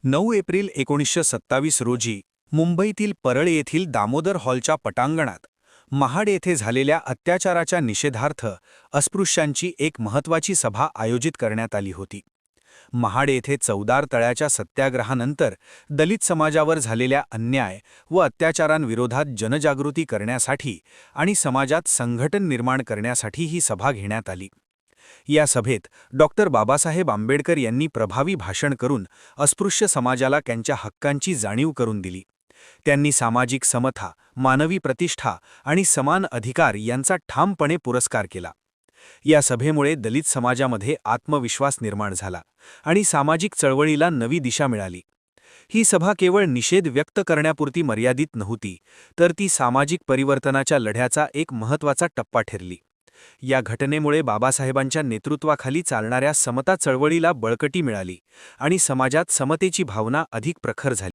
9 April 1927 रोजी मुंबईतील परळ येथील दामोदर हॉलच्या पटांगणात महाड येथे झालेल्या अत्याचाराच्या निषेधार्थ अस्पृश्यांची एक महत्त्वाची सभा आयोजित करण्यात आली होती. महाड येथे चौदार तळ्याच्या सत्याग्रहानंतर दलित समाजावर झालेल्या अन्याय व अत्याचारांविरोधात जनजागृती करण्यासाठी आणि समाजात संघटन निर्माण करण्यासाठी ही सभा घेण्यात आली. या सभेत डॉक्टर बाबासाहेब आंबेडकर यांनी प्रभावी भाषण करून अस्पृश्य समाजाला त्यांच्या हक्कांची जाणीव करून दिली. त्यांनी सामाजिक समता, मानवी प्रतिष्ठा आणि समान अधिकार यांचा ठामपणे पुरस्कार केला. या सभेमुळे दलित समाजामध्ये आत्मविश्वास निर्माण झाला आणि सामाजिक चळवळीला नवी दिशा मिळाली. ही सभा केवळ निषेध व्यक्त करण्यापुरती मर्यादित नव्हती, तर ती सामाजिक परिवर्तनाच्या लढ्याचा एक महत्त्वाचा टप्पा ठरली. या घटनेमुळे बाबासाहेबांच्या नेतृत्वाखाली चालणाऱ्या समता चळवळीला बळकटी मिळाली आणि समाजात समतेची भावना अधिक प्रखर झाली.